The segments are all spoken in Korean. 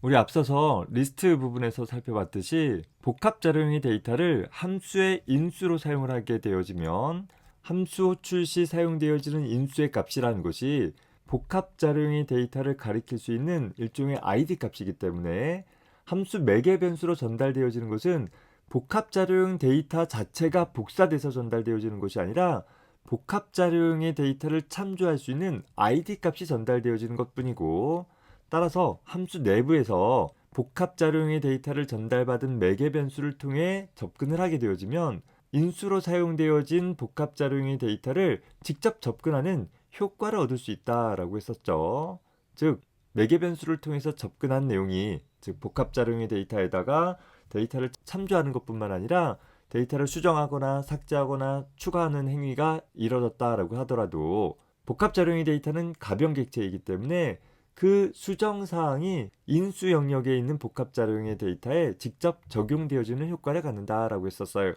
우리 앞서서 리스트 부분에서 살펴봤듯이 복합 자료형의 데이터를 함수의 인수로 사용을 하게 되어지면 함수 호출 시 사용되어지는 인수의 값이라는 것이 복합 자료형의 데이터를 가리킬 수 있는 일종의 id 값이기 때문에 함수 매개 변수로 전달되어지는 것은 복합 자료형 데이터 자체가 복사돼서 전달되어지는 것이 아니라 복합 자료형의 데이터를 참조할 수 있는 id 값이 전달되어지는 것뿐이고, 따라서 함수 내부에서 복합 자료형의 데이터를 전달받은 매개 변수를 통해 접근을 하게 되어지면 인수로 사용되어진 복합 자료형의 데이터를 직접 접근하는 효과를 얻을 수 있다라고 했었죠. 즉, 매개 변수를 통해서 접근한 내용이, 즉 복합 자료형의 데이터에다가 데이터를 참조하는 것뿐만 아니라 데이터를 수정하거나 삭제하거나 추가하는 행위가 이뤄졌다라고 하더라도 복합 자료형의 데이터는 가변 객체이기 때문에 그 수정 사항이 인수 영역에 있는 복합 자료형의 데이터에 직접 적용되어지는 효과를 갖는다라고 했었어요.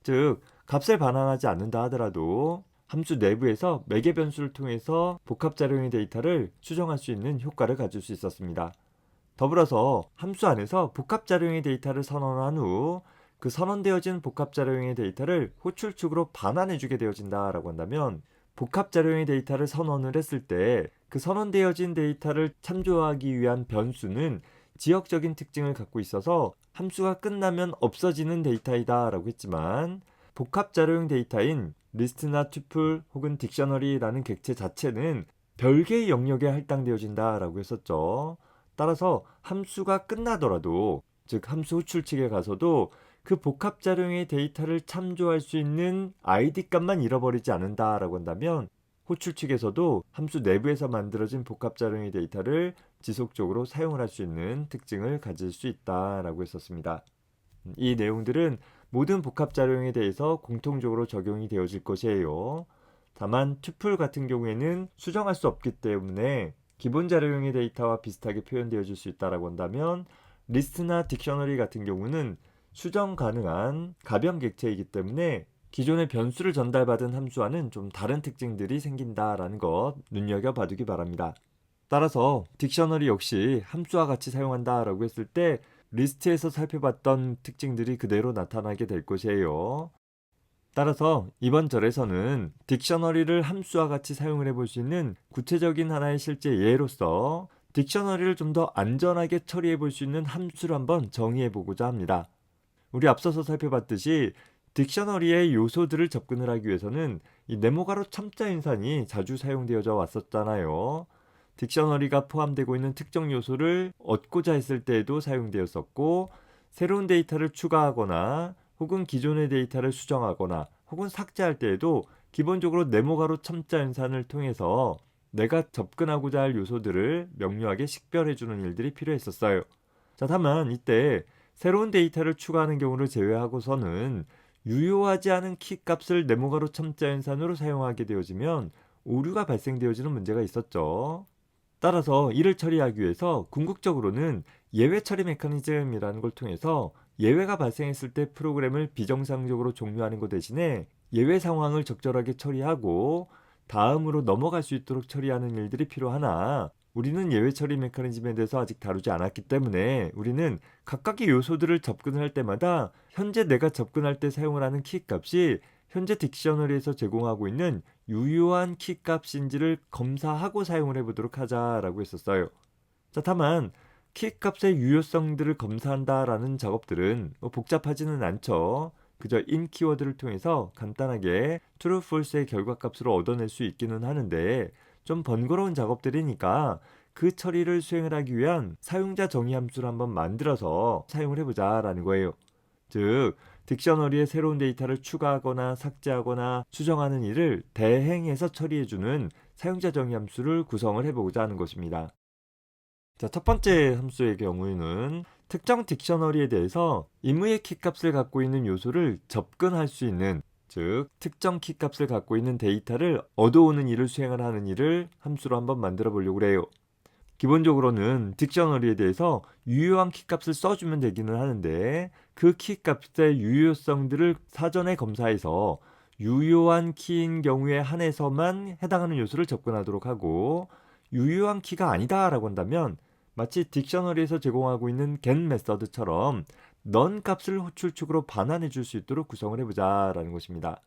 즉, 값을 반환하지 않는다 하더라도 함수 내부에서 매개 변수를 통해서 복합 자료형의 데이터를 수정할 수 있는 효과를 가질 수 있었습니다. 더불어서 함수 안에서 복합 자료형의 데이터를 선언한 후 그 선언되어진 복합 자료형의 데이터를 호출축으로 반환해주게 되어진다라고 한다면, 복합 자료형의 데이터를 선언을 했을 때 그 선언되어진 데이터를 참조하기 위한 변수는 지역적인 특징을 갖고 있어서 함수가 끝나면 없어지는 데이터이다 라고 했지만, 복합 자료형 데이터인 리스트나 튜플 혹은 딕셔너리라는 객체 자체는 별개의 영역에 할당되어진다 라고 했었죠. 따라서 함수가 끝나더라도, 즉 함수 호출 측에 가서도 그 복합 자료형의 데이터를 참조할 수 있는 id 값만 잃어버리지 않는다라고 한다면 호출 측에서도 함수 내부에서 만들어진 복합 자료형의 데이터를 지속적으로 사용을 할 수 있는 특징을 가질 수 있다라고 했었습니다. 이 내용들은 모든 복합 자료형에 대해서 공통적으로 적용이 되어질 것이에요. 다만 튜플 같은 경우에는 수정할 수 없기 때문에 기본 자료형의 데이터와 비슷하게 표현되어질 수 있다라고 한다면, 리스트나 딕셔너리 같은 경우는 수정 가능한 가변 객체이기 때문에 기존의 변수를 전달받은 함수와는 좀 다른 특징들이 생긴다라는 것 눈여겨봐두기 바랍니다. 따라서 딕셔너리 역시 함수와 같이 사용한다라고 했을 때 리스트에서 살펴봤던 특징들이 그대로 나타나게 될 것이에요. 따라서 이번 절에서는 딕셔너리를 함수와 같이 사용을 해볼 수 있는 구체적인 하나의 실제 예로서 딕셔너리를 좀 더 안전하게 처리해 볼 수 있는 함수를 한번 정의해 보고자 합니다. 우리 앞서서 살펴봤듯이 딕셔너리의 요소들을 접근을 하기 위해서는 이 네모가로 첨자 인산이 자주 사용되어져 왔었잖아요. 딕셔너리가 포함되고 있는 특정 요소를 얻고자 했을 때에도 사용되었었고, 새로운 데이터를 추가하거나 혹은 기존의 데이터를 수정하거나 혹은 삭제할 때에도 기본적으로 네모가로 첨자 인산을 통해서 내가 접근하고자 할 요소들을 명료하게 식별해주는 일들이 필요했었어요. 자, 다만 이때 새로운 데이터를 추가하는 경우를 제외하고서는 유효하지 않은 키값을 네모가로 첨자 연산으로 사용하게 되어지면 오류가 발생되어지는 문제가 있었죠. 따라서 이를 처리하기 위해서 궁극적으로는 예외 처리 메커니즘이라는 걸 통해서 예외가 발생했을 때 프로그램을 비정상적으로 종료하는 것 대신에 예외 상황을 적절하게 처리하고 다음으로 넘어갈 수 있도록 처리하는 일들이 필요하나, 우리는 예외 처리 메커니즘에 대해서 아직 다루지 않았기 때문에 우리는 각각의 요소들을 접근을 할 때마다 현재 내가 접근할 때 사용을 하는 키값이 현재 딕셔너리에서 제공하고 있는 유효한 키값인지를 검사하고 사용을 해보도록 하자라고 했었어요. 자, 다만 키값의 유효성들을 검사한다라는 작업들은 복잡하지는 않죠. 그저 in 키워드를 통해서 간단하게 true, false의 결과값으로 얻어낼 수 있기는 하는데 좀 번거로운 작업들이니까 그 처리를 수행을 하기 위한 사용자 정의 함수를 한번 만들어서 사용을 해보자라는 거예요. 즉, 딕셔너리에 새로운 데이터를 추가하거나 삭제하거나 수정하는 일을 대행해서 처리해주는 사용자 정의 함수를 구성을 해보고자 하는 것입니다. 자, 첫 번째 함수의 경우에는 특정 딕셔너리에 대해서 임의의 키값을 갖고 있는 요소를 접근할 수 있는, 즉 특정 키값을 갖고 있는 데이터를 얻어오는 일을 수행을 하는 일을 함수로 한번 만들어 보려고 해요. 기본적으로는 딕셔너리에 대해서 유효한 키값을 써주면 되기는 하는데, 그 키값의 유효성들을 사전에 검사해서 유효한 키인 경우에 한해서만 해당하는 요소를 접근하도록 하고, 유효한 키가 아니다 라고 한다면 마치 딕셔너리에서 제공하고 있는 get 메서드처럼 넌 값을 호출축으로 반환해 줄 수 있도록 구성을 해보자 라는 것입니다.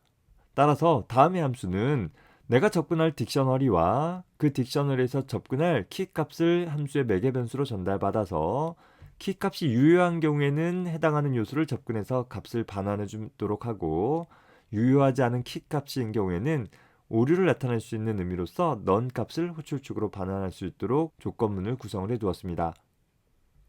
따라서 다음의 함수는 내가 접근할 딕셔너리와 그 딕셔너리에서 접근할 키 값을 함수의 매개 변수로 전달받아서 키 값이 유효한 경우에는 해당하는 요소를 접근해서 값을 반환해 주도록 하고, 유효하지 않은 키 값인 경우에는 오류를 나타낼 수 있는 의미로서 넌 값을 호출축으로 반환할 수 있도록 조건문을 구성을 해 두었습니다.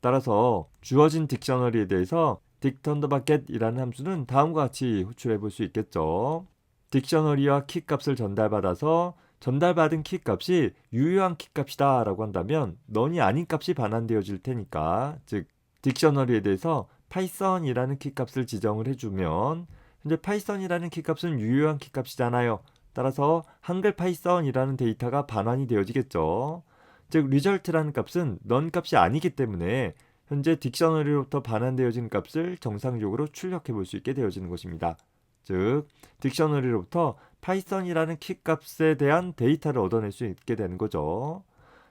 따라서 주어진 딕셔너리에 대해서 딕_get이라는 함수는 다음과 같이 호출해 볼 수 있겠죠. 딕셔너리와 키 값을 전달받아서 전달받은 키 값이 유효한 키 값이다 라고 한다면 넌이 아닌 값이 반환되어질 테니까, 즉 딕셔너리에 대해서 파이썬이라는 키 값을 지정을 해주면 현재 파이썬이라는 키 값은 유효한 키 값이잖아요. 따라서 한글 파이썬이라는 데이터가 반환이 되어지겠죠. 즉 result라는 값은 넌 값이 아니기 때문에 현재 딕셔너리로부터 반환되어진 값을 정상적으로 출력해 볼 수 있게 되어지는 것입니다. 즉 딕셔너리로부터 파이썬이라는 키 값에 대한 데이터를 얻어낼 수 있게 되는 거죠.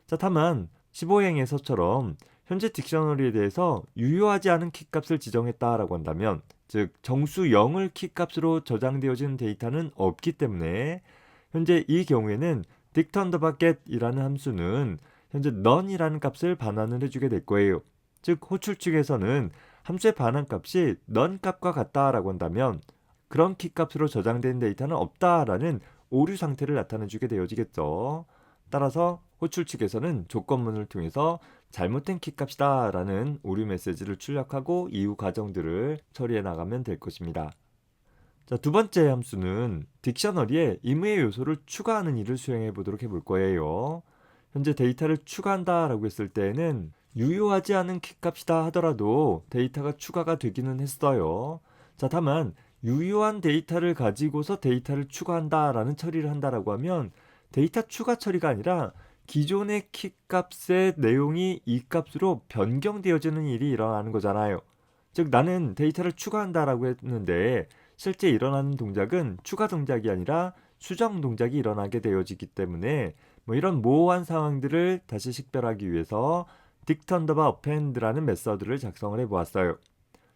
자, 다만 15행에서처럼 현재 딕셔너리에 대해서 유효하지 않은 키 값을 지정했다라고 한다면, 즉 정수 0을 키 값으로 저장되어진 데이터는 없기 때문에 현재 이 경우에는 딕_get이라는 함수는 현재 none이라는 값을 반환을 해주게 될 거예요. 즉 호출 측에서는 함수의 반환 값이 none 값과 같다라고 한다면 그런 키 값으로 저장된 데이터는 없다라는 오류 상태를 나타내주게 되어지겠죠. 따라서 호출 측에서는 조건문을 통해서 잘못된 키 값이다 라는 오류 메시지를 출력하고 이후 과정들을 처리해 나가면 될 것입니다. 자, 두 번째 함수는 딕셔너리에 의무의 요소를 추가하는 일을 수행해 보도록 해볼 거예요. 현재 데이터를 추가한다 라고 했을 때에는 유효하지 않은 키 값이다 하더라도 데이터가 추가가 되기는 했어요. 자, 다만 유효한 데이터를 가지고서 데이터를 추가한다 라는 처리를 한다라고 하면 데이터 추가 처리가 아니라 기존의 키 값의 내용이 이 값으로 변경되어지는 일이 일어나는 거잖아요. 즉 나는 데이터를 추가한다라고 했는데 실제 일어나는 동작은 추가 동작이 아니라 수정 동작이 일어나게 되어지기 때문에 이런 모호한 상황들을 다시 식별하기 위해서 딕_append라는 메서드를 작성을 해보았어요.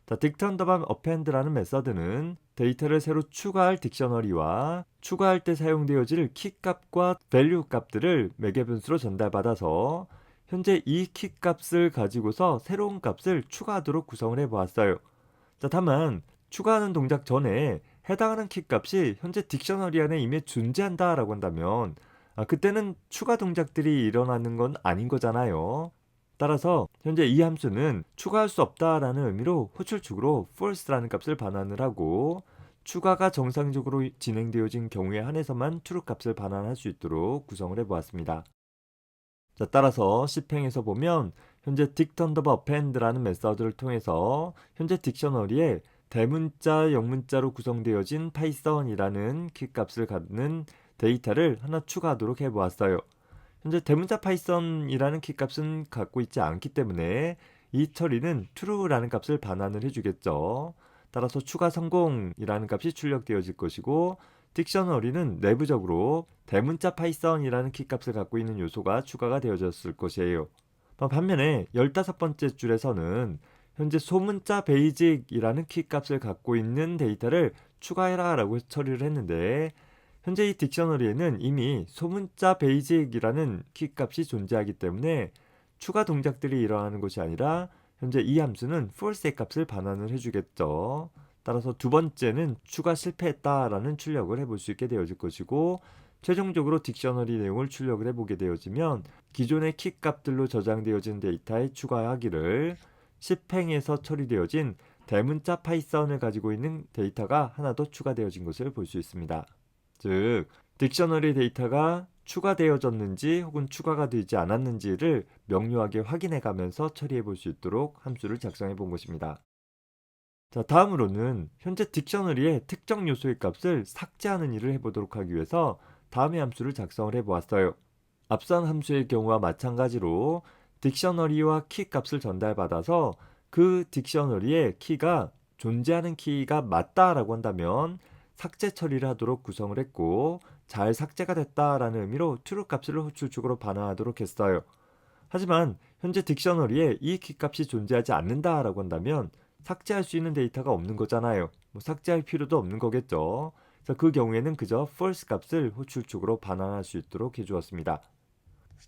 자, 딕_append라는 메서드는 데이터를 새로 추가할 딕셔너리와 추가할 때 사용되어질 키 값과 value 값들을 매개 변수로 전달받아서 현재 이 키 값을 가지고서 새로운 값을 추가하도록 구성을 해보았어요. 자, 다만 추가하는 동작 전에 해당하는 키 값이 현재 딕셔너리 안에 이미 존재한다라고 한다면 그때는 추가 동작들이 일어나는 건 아닌 거잖아요. 따라서 현재 이 함수는 추가할 수 없다라는 의미로 호출축으로 false라는 값을 반환을 하고, 추가가 정상적으로 진행되어진 경우에 한해서만 true 값을 반환할 수 있도록 구성을 해보았습니다. 자, 따라서 10행에서 보면 현재 딕_append라는 메서드를 통해서 현재 딕셔너리에 대문자, 영문자로 구성되어진 파이썬이라는 키 값을 갖는 데이터를 하나 추가하도록 해보았어요. 현재 대문자 파이썬이라는 키 값은 갖고 있지 않기 때문에 이 처리는 true라는 값을 반환을 해주겠죠. 따라서 추가 성공이라는 값이 출력되어질 것이고, 딕셔너리는 내부적으로 대문자 파이썬이라는 키 값을 갖고 있는 요소가 추가가 되어졌을 것이에요. 반면에 15번째 줄에서는 현재 소문자 베이직이라는 키 값을 갖고 있는 데이터를 추가해라 라고 처리를 했는데, 현재 이 딕셔너리에는 이미 소문자 베이직이라는 키 값이 존재하기 때문에 추가 동작들이 일어나는 것이 아니라 현재 이 함수는 false의 값을 반환을 해주겠죠. 따라서 두 번째는 추가 실패했다라는 출력을 해볼 수 있게 되어질 것이고, 최종적으로 딕셔너리 내용을 출력을 해보게 되어지면 기존의 키 값들로 저장되어진 데이터에 추가하기를 10행에서 처리되어진 대문자 파이썬을 가지고 있는 데이터가 하나 더 추가되어진 것을 볼 수 있습니다. 즉 딕셔너리 데이터가 추가되어졌는지 혹은 추가가 되지 않았는지를 명료하게 확인해 가면서 처리해 볼 수 있도록 함수를 작성해 본 것입니다. 자, 다음으로는 현재 딕셔너리의 특정 요소의 값을 삭제하는 일을 해보도록 하기 위해서 다음의 함수를 작성을 해보았어요. 앞선 함수의 경우와 마찬가지로 딕셔너리와 키 값을 전달받아서 그 딕셔너리의 키가 존재하는 키가 맞다라고 한다면 삭제 처리를 하도록 구성을 했고, 잘 삭제가 됐다라는 의미로 true 값을 호출축으로 반환하도록 했어요. 하지만 현재 딕셔너리에 이 키값이 존재하지 않는다라고 한다면 삭제할 수 있는 데이터가 없는 거잖아요. 뭐 삭제할 필요도 없는 거겠죠. 그래서 그 경우에는 그저 false 값을 호출축으로 반환할 수 있도록 해주었습니다.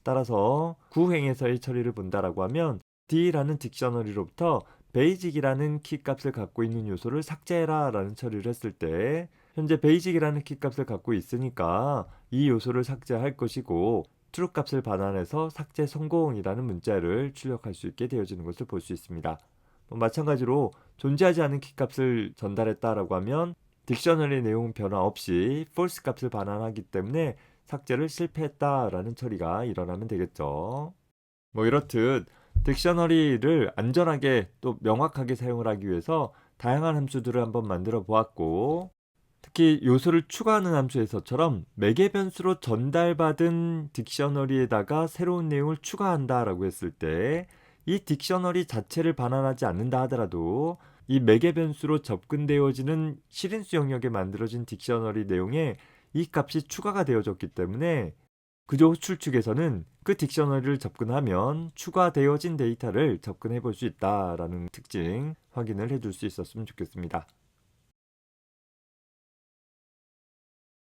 따라서 구행에서의 처리를 본다라고 하면 D라는 딕셔너리로부터 basic이라는 키값을 갖고 있는 요소를 삭제해라 라는 처리를 했을 때 현재 basic이라는 키값을 갖고 있으니까 이 요소를 삭제할 것이고 true 값을 반환해서 삭제 성공이라는 문자를 출력할 수 있게 되어지는 것을 볼 수 있습니다. 마찬가지로 존재하지 않은 키값을 전달했다라고 하면 딕셔너리 내용 변화 없이 false 값을 반환하기 때문에 삭제를 실패했다라는 처리가 일어나면 되겠죠. 뭐 이렇듯 딕셔너리를 안전하게 또 명확하게 사용을 하기 위해서 다양한 함수들을 한번 만들어 보았고, 특히 요소를 추가하는 함수에서처럼 매개 변수로 전달받은 딕셔너리에다가 새로운 내용을 추가한다라고 했을 때 이 딕셔너리 자체를 반환하지 않는다 하더라도 이 매개 변수로 접근되어지는 실인수 영역에 만들어진 딕셔너리 내용에 이 값이 추가가 되어졌기 때문에 그저 호출축에서는 그 딕셔너리를 접근하면 추가되어진 데이터를 접근해 볼 수 있다라는 특징 확인을 해줄 수 있었으면 좋겠습니다.